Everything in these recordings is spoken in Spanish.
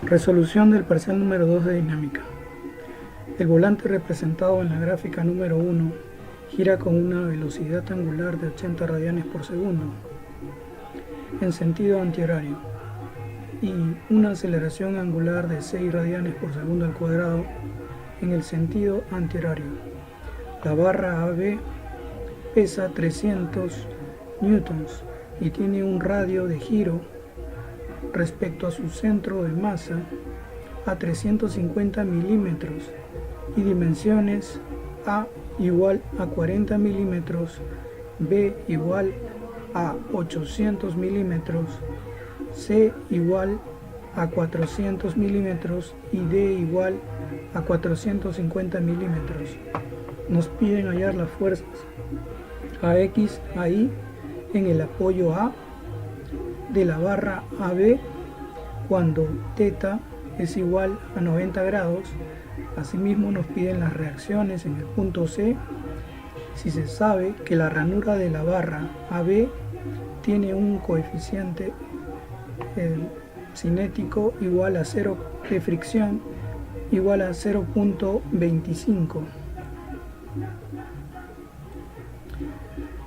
Resolución del parcial número 2 de dinámica. El volante representado en la gráfica número 1 gira con una velocidad angular de 80 radianes por segundo en sentido antihorario y una aceleración angular de 6 radianes por segundo al cuadrado en el sentido antihorario. La barra AB pesa 300 newtons y tiene un radio de giro respecto a su centro de masa a 350 milímetros y dimensiones A igual a 40 milímetros, B igual a 800 milímetros, C igual a 400 milímetros y D igual a 450 milímetros. Nos piden hallar las fuerzas AX, AY en el apoyo A de la barra AB cuando θ es igual a 90 grados. Asimismo nos piden las reacciones en el punto C si se sabe que la ranura de la barra AB tiene un coeficiente cinético igual a 0 de fricción igual a 0.25.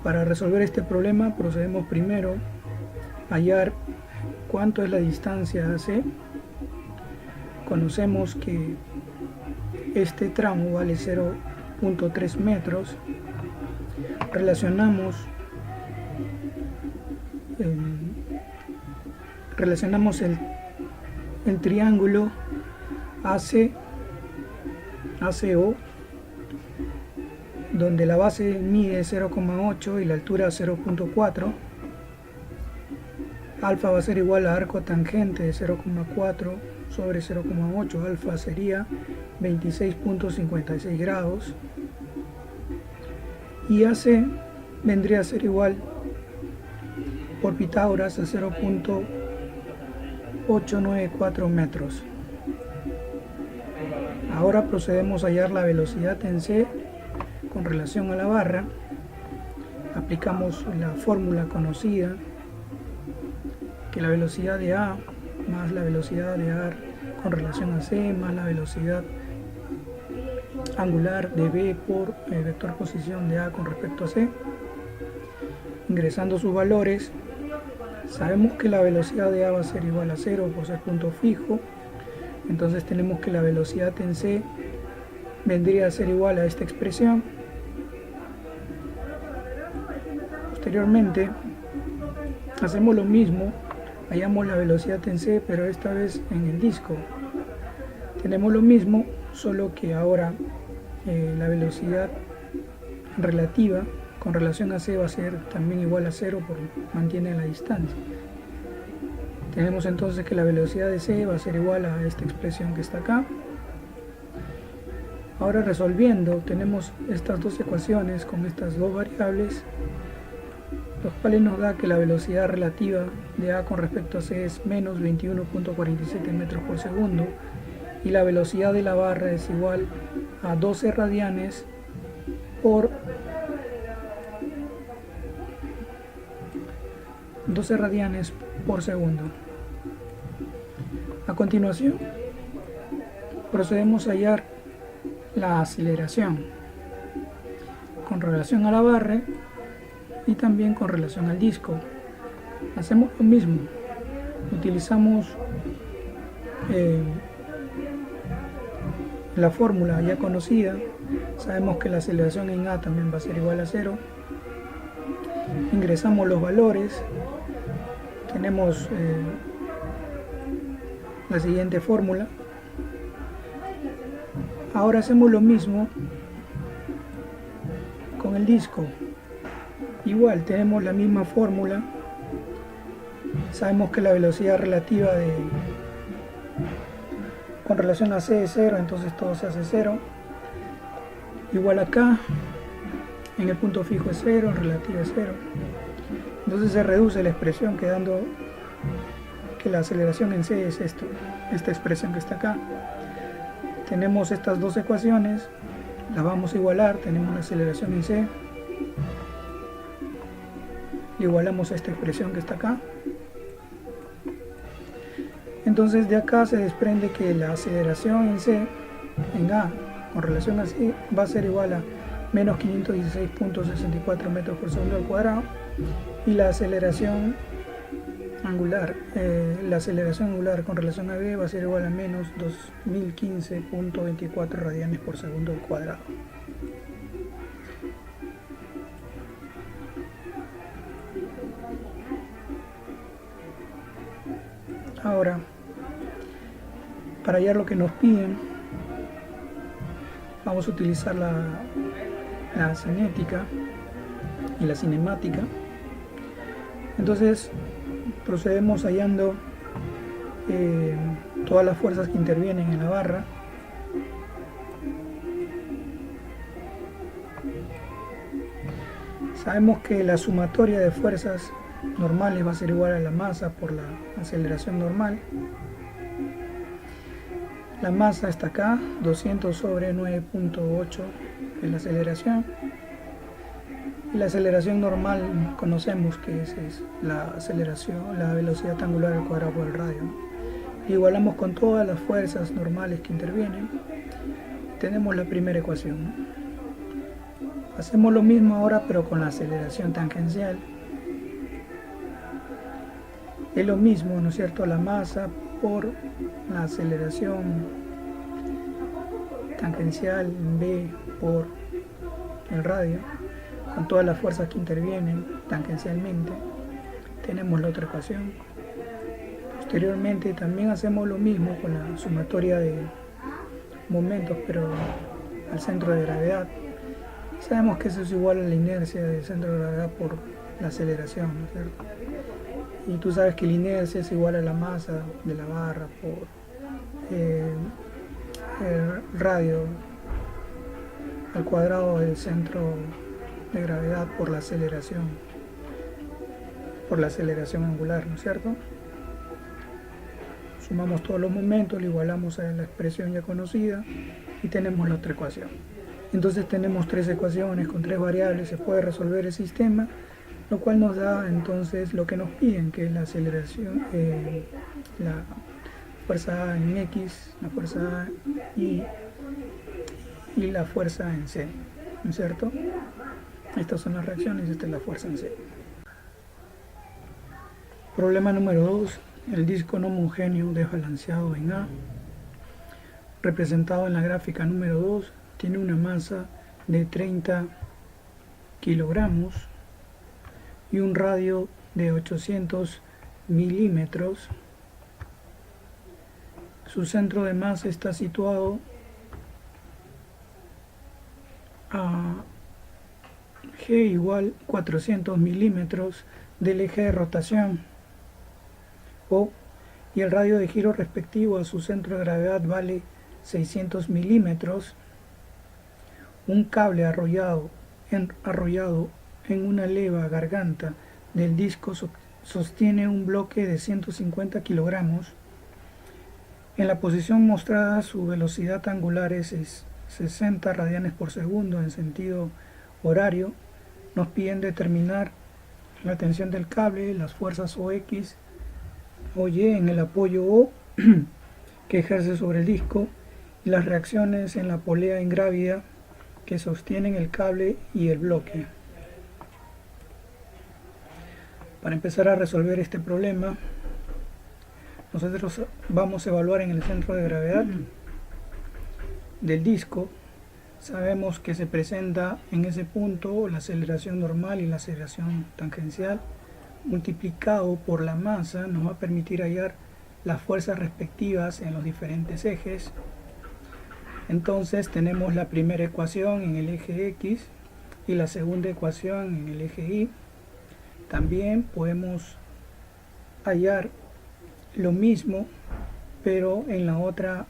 Para resolver este problema procedemos primero a hallar cuánto es la distancia AC. Conocemos que este tramo vale 0.3 metros. Relacionamos el triángulo ACO, donde la base mide 0,8 y la altura 0.4. Alfa va a ser igual a arco tangente de 0,4 sobre 0,8. Alfa sería 26.56 grados. Y AC vendría a ser igual por Pitágoras a 0.894 metros. Ahora procedemos a hallar la velocidad en C con relación a la barra. Aplicamos la fórmula conocida, que la velocidad de A más la velocidad de A con relación a C más la velocidad angular de B por el vector posición de A con respecto a C. Ingresando sus valores, sabemos que la velocidad de A va a ser igual a 0 por ser punto fijo. Entonces tenemos que la velocidad en C vendría a ser igual a esta expresión. Posteriormente hacemos lo mismo, hallamos la velocidad en C, pero esta vez en el disco. Tenemos lo mismo, solo que ahora la velocidad relativa con relación a C va a ser también igual a 0 porque mantiene la distancia. Tenemos entonces que la velocidad de C va a ser igual a esta expresión que está acá. Ahora resolviendo, tenemos estas dos ecuaciones con estas dos variables, los cuales nos da que la velocidad relativa de A con respecto a C es menos 21.47 metros por segundo y la velocidad de la barra es igual a 12 radianes por segundo. A continuación, procedemos a hallar la aceleración con relación a la barra y también con relación al disco. Hacemos lo mismo, utilizamos la fórmula ya conocida. Sabemos que la aceleración en A también va a ser igual a 0. Ingresamos los valores, tenemos la siguiente fórmula. Ahora hacemos lo mismo con el disco. Igual tenemos la misma fórmula. Sabemos que la velocidad relativa con relación a C es 0, entonces todo se hace 0. Igual acá, en el punto fijo es 0, en relativa es 0. Entonces se reduce la expresión, quedando que la aceleración en C es esta expresión que está acá. Tenemos estas dos ecuaciones, las vamos a igualar. Tenemos la aceleración en C, igualamos a esta expresión que está acá. Entonces de acá se desprende que la aceleración en C, en A, con relación a C, va a ser igual a menos 516.64 metros por segundo al cuadrado, y la aceleración angular con relación a B va a ser igual a menos 2015.24 radianes por segundo al cuadrado. Ahora, para hallar lo que nos piden, vamos a utilizar la cinética y la cinemática. Entonces procedemos hallando todas las fuerzas que intervienen en la barra. Sabemos que la sumatoria de fuerzas normales va a ser igual a la masa por la aceleración normal. La masa está acá, 200 sobre 9.8 es la aceleración. Y la aceleración normal conocemos que es la velocidad angular al cuadrado por el radio. Igualamos con todas las fuerzas normales que intervienen. Tenemos la primera ecuación. Hacemos lo mismo ahora, pero con la aceleración tangencial. Es lo mismo, ¿no es cierto? La masa por la aceleración tangencial en B por el radio, con todas las fuerzas que intervienen tangencialmente. Tenemos la otra ecuación. Posteriormente también hacemos lo mismo con la sumatoria de momentos, pero al centro de gravedad. Sabemos que eso es igual a la inercia del centro de gravedad por la aceleración, ¿no es cierto? Y tú sabes que la inercia es igual a la masa de la barra por el radio al cuadrado del centro de gravedad por la aceleración angular, ¿no es cierto? Sumamos todos los momentos, lo igualamos a la expresión ya conocida y tenemos la otra ecuación. Entonces tenemos tres ecuaciones con tres variables, se puede resolver el sistema, lo cual nos da entonces lo que nos piden, que es la aceleración, la fuerza A en X, la fuerza A y la fuerza en C, ¿no es cierto? Estas son las reacciones, esta es la fuerza en C. Problema número 2. El disco no homogéneo desbalanceado en A, representado en la gráfica número 2, tiene una masa de 30 kilogramos y un radio de 800 milímetros. Su centro de masa está situado a G igual 400 milímetros del eje de rotación O, y el radio de giro respectivo a su centro de gravedad vale 600 milímetros. Un cable arrollado en una leva garganta del disco sostiene un bloque de 150 kilogramos. En la posición mostrada su velocidad angular es 60 radianes por segundo en sentido horario. Nos piden determinar la tensión del cable, las fuerzas OX o Y en el apoyo O que ejerce sobre el disco y las reacciones en la polea ingrávida que sostienen el cable y el bloque. Para empezar a resolver este problema, nosotros vamos a evaluar en el centro de gravedad del disco. Sabemos que se presenta en ese punto la aceleración normal y la aceleración tangencial multiplicado por la masa nos va a permitir hallar las fuerzas respectivas en los diferentes ejes. Entonces tenemos la primera ecuación en el eje X y la segunda ecuación en el eje Y. También podemos hallar lo mismo, pero en la otra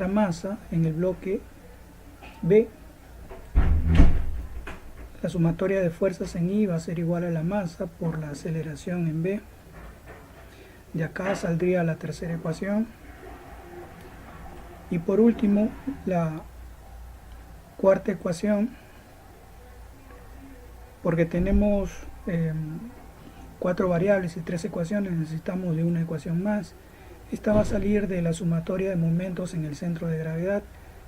masa, en el bloque B. La sumatoria de fuerzas en Y va a ser igual a la masa por la aceleración en B. De acá saldría la tercera ecuación. Y por último, la cuarta ecuación, porque tenemos 4 variables y 3 ecuaciones, necesitamos de una ecuación más. Esta va a salir de la sumatoria de momentos en el centro de gravedad,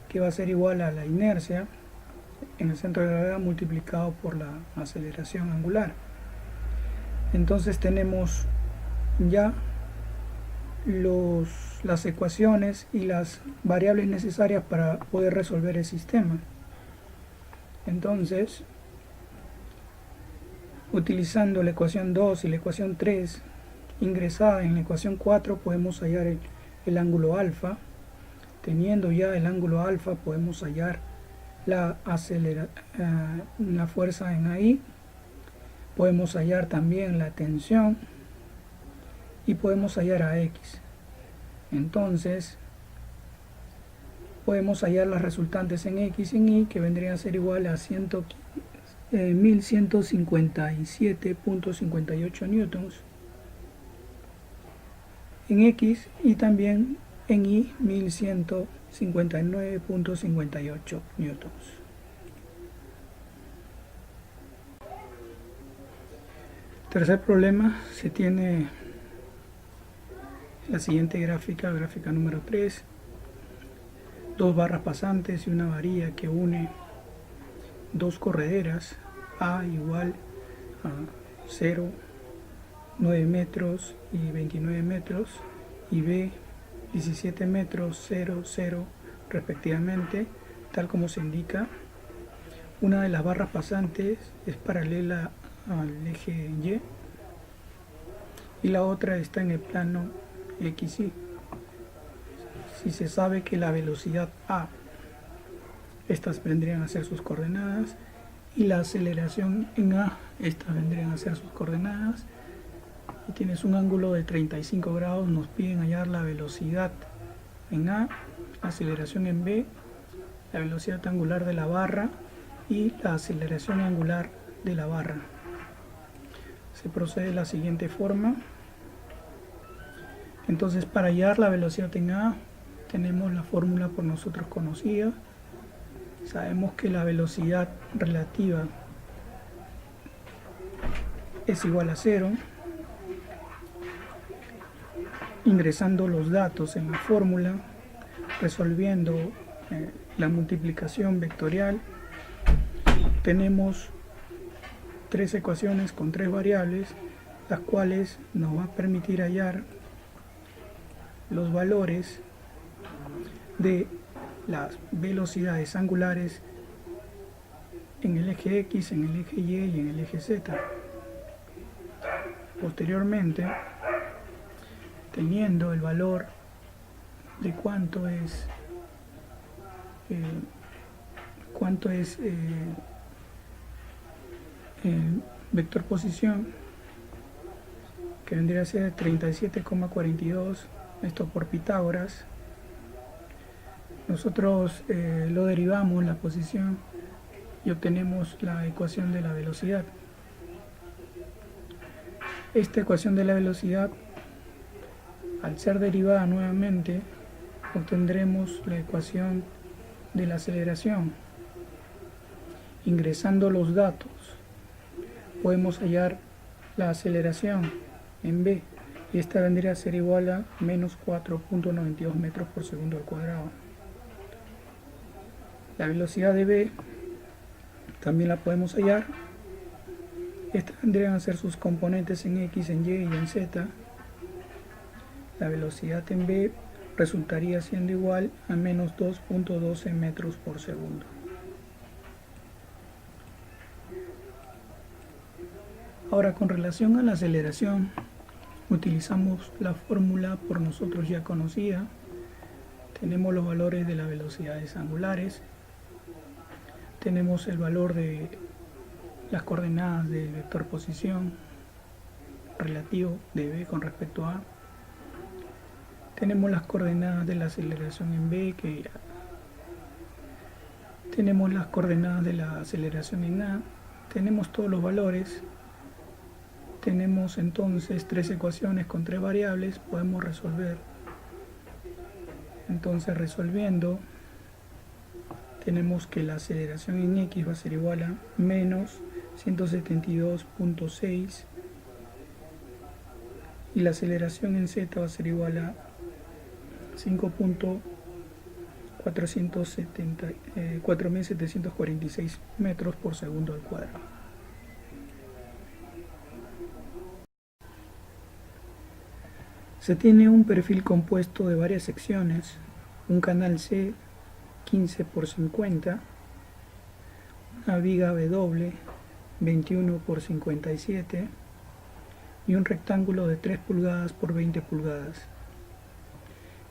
que va a ser igual a la inercia en el centro de gravedad multiplicado por la aceleración angular. Entonces tenemos ya las ecuaciones y las variables necesarias para poder resolver el sistema. Entonces, utilizando la ecuación 2 y la ecuación 3 ingresada en la ecuación 4, podemos hallar el ángulo alfa. Teniendo ya el ángulo alfa, podemos hallar la fuerza en AI, podemos hallar también la tensión y podemos hallar a X. Entonces podemos hallar las resultantes en X y en Y, que vendrían a ser igual a 1157.58 newtons en X, y también en Y 1159.58 newtons. Tercer problema, se tiene la siguiente gráfica número 3, dos barras pasantes y una varilla que une dos correderas, A igual a 0, 9 metros y 29 metros, y B 17 metros, 0, 0 respectivamente, tal como se indica. Una de las barras pasantes es paralela al eje Y y la otra está en el plano XY. Si se sabe que la velocidad A, estas vendrían a ser sus coordenadas, y la aceleración en A, estas vendrían a ser sus coordenadas, y tienes un ángulo de 35 grados, nos piden hallar la velocidad en A, aceleración en B, la velocidad angular de la barra y la aceleración angular de la barra. Se procede de la siguiente forma. Entonces, para hallar la velocidad en A, tenemos la fórmula por nosotros conocida. Sabemos que la velocidad relativa es igual a 0. Ingresando los datos en la fórmula, resolviendo la multiplicación vectorial, tenemos tres ecuaciones con tres variables, las cuales nos va a permitir hallar los valores de las velocidades angulares en el eje X, en el eje Y y en el eje Z. Posteriormente, teniendo el valor de cuánto es el vector posición, que vendría a ser 37,42, esto por Pitágoras, nosotros lo derivamos la posición y obtenemos la ecuación de la velocidad. Esta ecuación de la velocidad, al ser derivada nuevamente, obtendremos la ecuación de la aceleración. Ingresando los datos, podemos hallar la aceleración en B, y esta vendría a ser igual a menos 4.92 metros por segundo al cuadrado. La velocidad de B también la podemos hallar. Estas vendrían a ser sus componentes en X, en Y y en Z. La velocidad en B resultaría siendo igual a menos 2.12 metros por segundo. Ahora, con relación a la aceleración, utilizamos la fórmula por nosotros ya conocida. Tenemos los valores de las velocidades angulares, tenemos el valor de las coordenadas del vector posición relativo de B con respecto a A. Tenemos las coordenadas de la aceleración en B, tenemos las coordenadas de la aceleración en A, tenemos todos los valores. Tenemos entonces tres ecuaciones con tres variables, podemos resolver. Entonces, resolviendo, tenemos que la aceleración en X va a ser igual a menos 172.6 y la aceleración en z va a ser igual a 4.746 metros por segundo al cuadrado. Se tiene un perfil compuesto de varias secciones, un canal C 15 por 50, una viga W 21 por 57 y un rectángulo de 3 pulgadas por 20 pulgadas.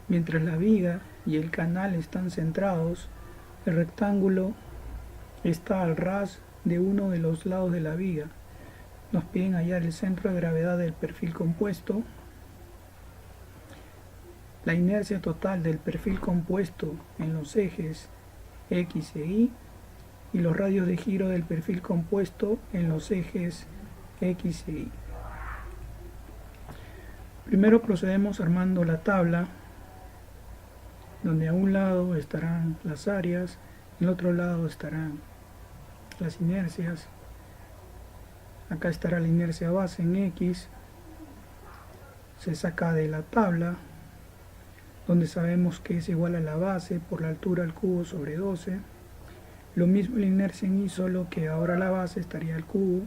Mientras la viga y el canal están centrados, el rectángulo está al ras de uno de los lados de la viga. Nos piden hallar el centro de gravedad del perfil compuesto, la inercia total del perfil compuesto en los ejes X e Y y los radios de giro del perfil compuesto en los ejes X e Y. Primero procedemos armando la tabla, donde a un lado estarán las áreas, en el otro lado estarán las inercias. Acá estará la inercia base en X, se saca de la tabla, donde sabemos que es igual a la base por la altura al cubo sobre 12. Lo mismo la inercia en Y, solo que ahora la base estaría al cubo.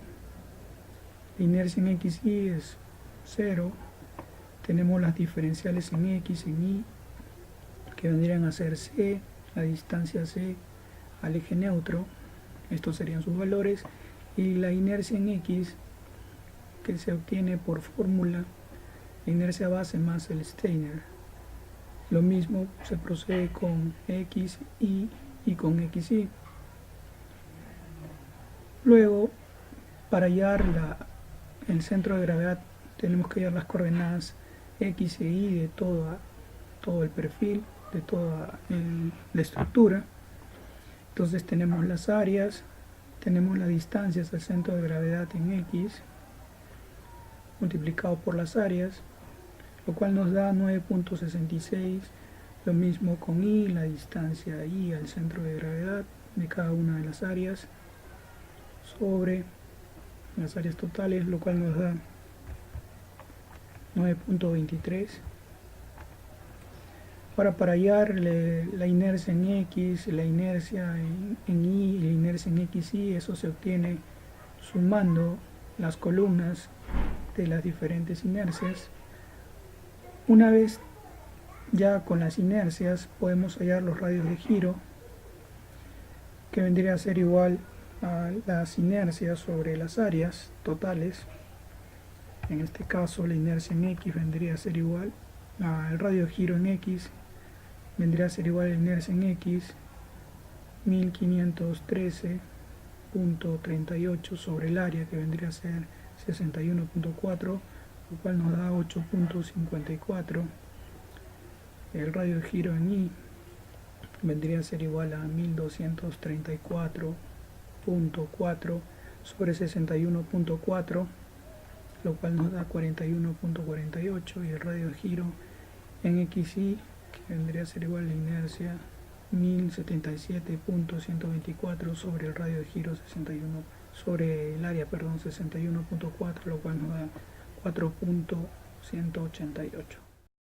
La inercia en XY es 0. Tenemos las diferenciales en X, en Y, que vendrían a ser C, la distancia C al eje neutro. Estos serían sus valores. Y la inercia en X, que se obtiene por fórmula, la inercia base más el Steiner. Lo mismo se procede con X, Y y con XY. Luego, para hallar el centro de gravedad, tenemos que hallar las coordenadas X e Y de todo el perfil, de toda la estructura. Entonces tenemos las áreas, tenemos las distancias al centro de gravedad en X, multiplicado por las áreas, lo cual nos da 9.66, lo mismo con Y, la distancia Y al centro de gravedad de cada una de las áreas, sobre las áreas totales, lo cual nos da 9.23. Ahora, para hallar la inercia en X, la inercia en Y y la inercia en XY, eso se obtiene sumando las columnas de las diferentes inercias. Una vez ya con las inercias, podemos hallar los radios de giro, que vendría a ser igual a las inercias sobre las áreas totales. En este caso, la inercia en X vendría a ser igual al radio de giro en X, vendría a ser igual a la inercia en X 1513.38 sobre el área, que vendría a ser 61.4, lo cual nos da 8.54. El radio de giro en Y vendría a ser igual a 1234.4 sobre 61.4, lo cual nos da 41.48, y el radio de giro en XY, que vendría a ser igual a la inercia 1077.124 sobre el radio de giro 61, sobre el área, 61.4, lo cual nos da 4.188.